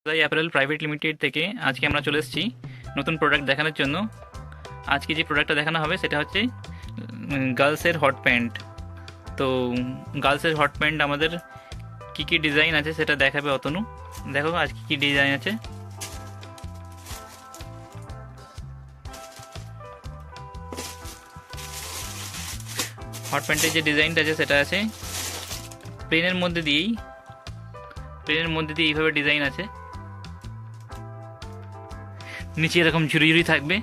তাই apparel private limited থেকে আজকে আমরা চলে এসেছি নতুন প্রোডাক্ট দেখানোর জন্য। আজকে যে প্রোডাক্টটা দেখানো হবে সেটা হচ্ছে গার্লসের হট প্যান্ট। তো গার্লসের হট প্যান্ট আমাদের কী কী ডিজাইন আছে সেটা দেখাবে অতনু। দেখো আজকে কী ডিজাইন আছে। হট প্যান্টের যে ডিজাইনটা আছে সেটা আছে প্লেনের মধ্যে দিয়ে এইভাবে ডিজাইন আছে। নিচে এরকম ঝুরি ঝুরি থাকবে,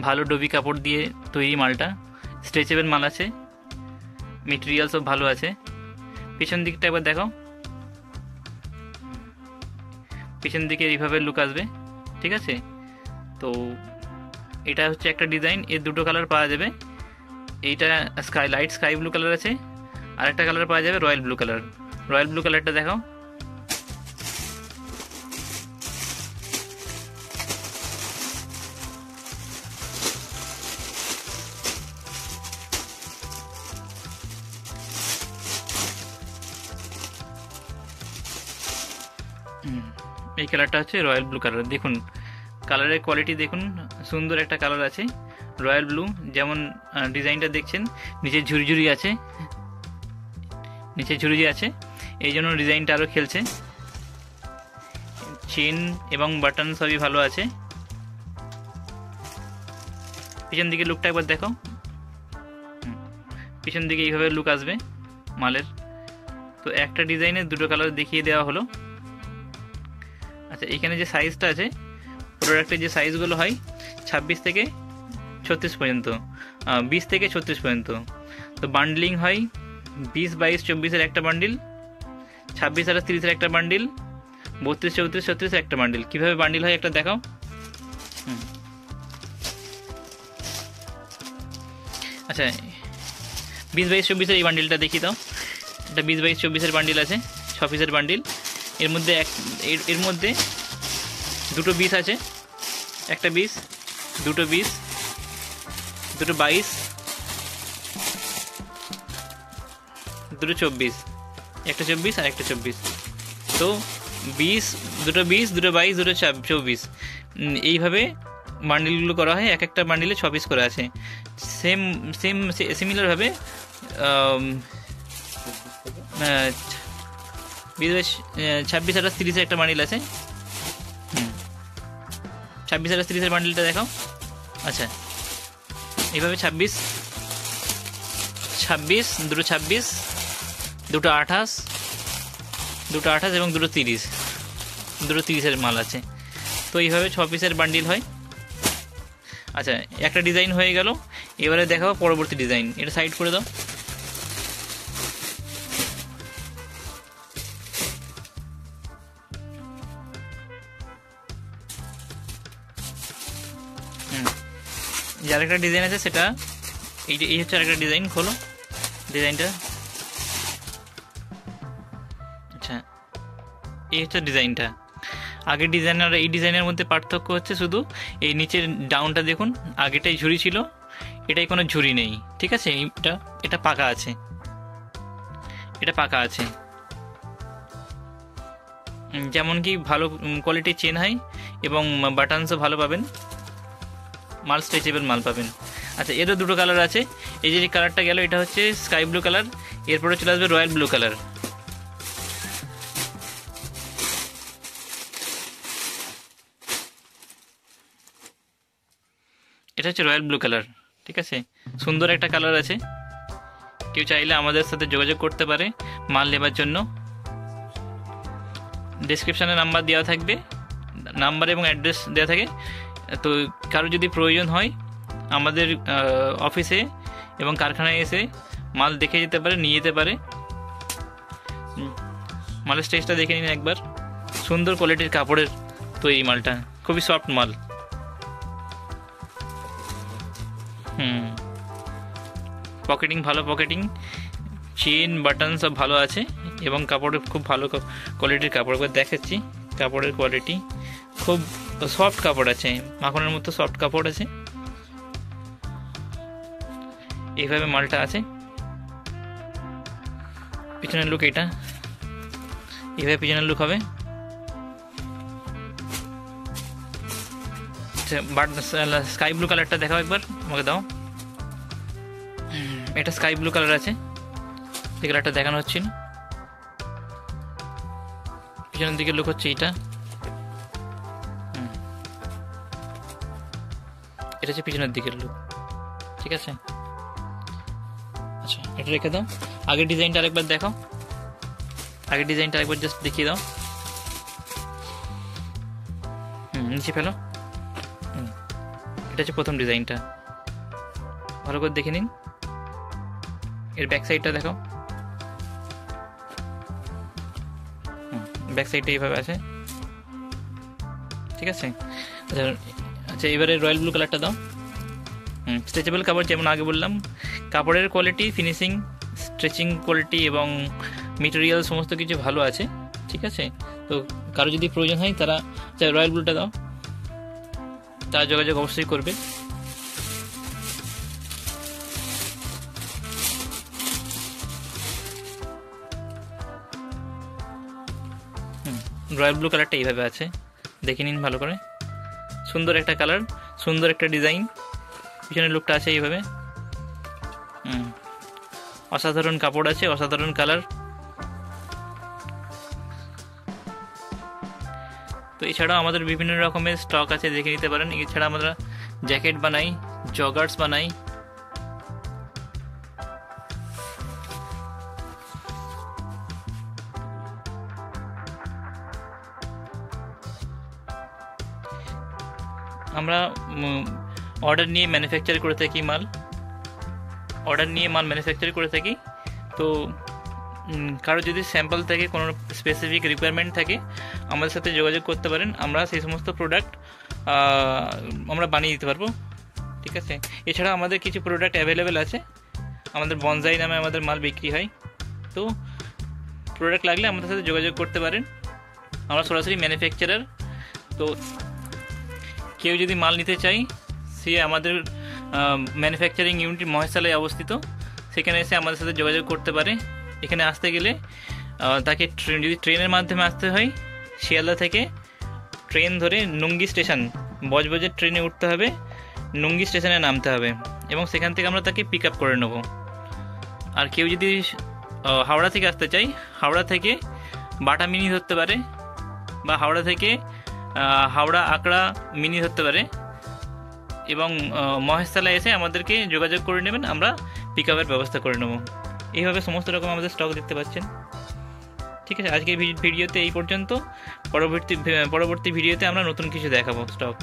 ভালো ডবি কাপড় দিয়ে তৈরি মালটা, স্ট্রেচেবল মাল আছে, মেটেরিয়াল সব ভালো আছে। পিছন দিকটা একবার দেখো, পিছন দিকে এইভাবে লুক আসবে, ঠিক আছে। তো এটা হচ্ছে একটা ডিজাইন, এর দুটো কালার পাওয়া যাবে। এইটা লাইট স্কাই ব্লু কালার আছে, আর একটা কালার পাওয়া যাবে royal blue colour. Royal blue কালারটা দেখো। এই কালারটা হচ্ছে রয়্যাল ব্লু কালার। দেখুন কালারের কোয়ালিটি দেখুন, সুন্দর একটা কালার আছে রয়্যাল ব্লু। যেমন ডিজাইনটা দেখছেন, নিচে ঝুরি আছে, এই জন্য ডিজাইনটা আরও খেলছে। চেন এবং বাটন সবই ভালো আছে। পিছন দিকে লুকটা একবার দেখো, পিছন দিকে এইভাবে লুক আসবে মালের। তো একটা ডিজাইনের দুটো কালার দেখিয়ে দেওয়া হলো। আচ্ছা, এখানে যে সাইজটা আছে, প্রোডাক্টের যে সাইজগুলো হয় 26 থেকে 36 পর্যন্ত, 20 থেকে 36 পর্যন্ত। তো বান্ডলিং হয় 20, 22, 24-এর একটা বান্ডিল, 26, 28, 30-এর একটা বান্ডিল, 32, 34, 36-এর একটা বান্ডিল। কীভাবে বান্ডিল হয় একটা দেখাও। আচ্ছা, 20, 22, 24-এর এই বান্ডিলটা দেখি দাও। এটা 20, 22, 24-এর বান্ডিল আছে, 6 পিসের বান্ডিল। এর মধ্যে দুটো 20 আছে, একটা 20, দুটো 20, দুটো 22, দুটো 24, একটা 24 আর একটা 24। তো 20, দুটো 20, দুটো 22, দুটো 24, এইভাবে বান্ডিলগুলো করা হয়। এক একটা বান্ডিলে 6 পিস করে আছে। সিমিলারভাবে 20, 26, 28, 30-এর একটা বান্ডিল আছে। 26, 28, 30-এর বান্ডিলটা দেখাও। আচ্ছা, এইভাবে 26, দুটো 26, দুটো 28, এবং দুটো 30-এর মাল আছে। তো এইভাবে 6 পিসের বান্ডিল হয়। আচ্ছা, একটা ডিজাইন হয়ে গেল। এবারে দেখাবো পরবর্তী ডিজাইন। এটা সাইড করে দাও। যার একটা ডিজাইন আছে সেটা এই হচ্ছে আরেকটা ডিজাইন। খোলো ডিজাইনটা। আচ্ছা, এই হচ্ছে ডিজাইনটা। আগের ডিজাইন আর এই ডিজাইনের মধ্যে পার্থক্য হচ্ছে শুধু এই নিচের ডাউনটা দেখুন। আগেটাই ঝুরি ছিল, এটাই কোনো ঝুরি নেই, ঠিক আছে। এটা পাকা আছে, যেমন কি ভালো কোয়ালিটির চেন হয় এবং বাটনসও ভালো পাবেন, মাল স্ট্রেচেবল মাল পাবেন। আচ্ছা, এরও দুটো কালার আছে। এই যে কালারটা গেল, এটা হচ্ছে স্কাই ব্লু কালার। এরপরে চলে আসবে রয়্যাল ব্লু কালার। এটা হচ্ছে রয়্যাল ব্লু কালার, ঠিক আছে। সুন্দর একটা কালার আছে। কেউ চাইলে আমাদের সাথে যোগাযোগ করতে পারে মাল নেবার জন্য। ডেসক্রিপশানে নাম্বার দেওয়া থাকবে, নাম্বার এবং অ্যাড্রেস দেওয়া থাকে। তো কারো যদি প্রয়োজন হয় আমাদের অফিসে এবং কারখানায় এসে মাল দেখে যেতে পারে, নিয়ে যেতে পারে। মালের স্টেজটা দেখে নিন একবার। সুন্দর কোয়ালিটির কাপড়ের তৈরি মালটা, খুবই সফট মাল। পকেটিং ভালো, চেন বাটন সব ভালো আছে এবং কাপড়ের খুব ভালো কোয়ালিটির কাপড়। একবার দেখাচ্ছি কাপড়ের কোয়ালিটি। খুব সফট কাপড় আছে, মাখনের মতো সফট কাপড় আছে। এইভাবে মালটা আছে। পিছনের লুক এইভাবে পিছনের লুক হবে। আচ্ছা স্কাই ব্লু কালারটা দেখাও একবার আমাকে দাও। এটা স্কাই ব্লু কালার আছে, এই কালারটা দেখানো হচ্ছে না। পিছনের দিকে লুক হচ্ছে এটা, এটা হচ্ছে পিছনের দিকের লুক, ঠিক আছে। আচ্ছা এটা রেখে দাও, আগের ডিজাইনটা আরেকবার দেখো, আগের ডিজাইনটা আরেকবার জাস্ট দেখিয়ে দাও। নিচে ফেলো। এটা হচ্ছে প্রথম ডিজাইনটা, ভালো করে দেখে নিন। এর ব্যাক সাইডটা দেখো, ব্যাক সাইডটা এইভাবে আছে, ঠিক আছে। আচ্ছা আচ্ছা এবারে রয়্যাল ব্লু কালারটা দাও। স্ট্রেচেবল কাপড়, যেমন আগে বললাম, কাপড়ের কোয়ালিটি, ফিনিশিং, স্ট্রেচিং কোয়ালিটি এবং মেটেরিয়াল সমস্ত কিছু ভালো আছে, ঠিক আছে। তো কারো যদি প্রয়োজন হয় তারা রয়্যাল ব্লুটা দাও, তারা যোগাযোগ অবশ্যই করবে। রয়্যাল ব্লু কালারটা এইভাবে আছে, দেখে নিন ভালো করে। সুন্দর একটা কালার, সুন্দর একটা ডিজাইন, পিছনের লুকটা আছে এইভাবে। অসাধারণ কাপড় আছে, অসাধারণ কালার। তো এছাড়াও আমাদের বিভিন্ন রকমের স্টক আছে, দেখে নিতে পারেন। এছাড়া আমরা জ্যাকেট বানাই, জগার্স বানাই, আমরা অর্ডার নিয়ে ম্যানুফ্যাকচার করে থাকি মাল, অর্ডার নিয়ে মাল ম্যানুফ্যাকচার করে থাকি। তো কারো যদি স্যাম্পল থাকে, কোনো স্পেসিফিক রিকোয়ারমেন্ট থাকে, আমাদের সাথে যোগাযোগ করতে পারেন। আমরা সেই সমস্ত প্রোডাক্ট আমরা বানিয়ে দিতে পারবো, ঠিক আছে। এছাড়া আমাদের কিছু প্রোডাক্ট অ্যাভেলেবেল আছে, আমাদের বনসাই নামে আমাদের মাল বিক্রি হয়। তো প্রোডাক্ট লাগলে আমাদের সাথে যোগাযোগ করতে পারেন, আমরা সরাসরি ম্যানুফ্যাকচারার। তো কেউ যদি মাল নিতে চাই, সে আমাদের ম্যানুফ্যাকচারিং ইউনিট মহেশতলায় অবস্থিত, সেখানে এসে আমাদের সাথে যোগাযোগ করতে পারে। এখানে আসতে গেলে তাকে যদি ট্রেনের মাধ্যমে আসতে হয়, শিয়ালদা থেকে ট্রেন ধরে নুঙ্গি স্টেশন, বজবজের ট্রেনে উঠতে হবে, নুঙ্গি স্টেশনে নামতে হবে, এবং সেখান থেকে আমরা তাকে পিক আপ করে নেব। আর কেউ যদি হাওড়া থেকে আসতে চাই, হাওড়া থেকে বাটা মিনি ধরতে পারে, বা হাওড়া থেকে হাওড়া আকড়া মিনি ধরতে পারে, এবং মহেশতলায় এসে আমাদেরকে যোগাযোগ করে নেবেন, আমরা পিক আপের ব্যবস্থা করে নেব। এইভাবে সমস্ত রকম আমাদের স্টক দেখতে পাচ্ছেন, ঠিক আছে। আজকের ভিডিওতে এই পর্যন্ত, পরবর্তী ভিডিওতে আমরা নতুন কিছু দেখাবো স্টক।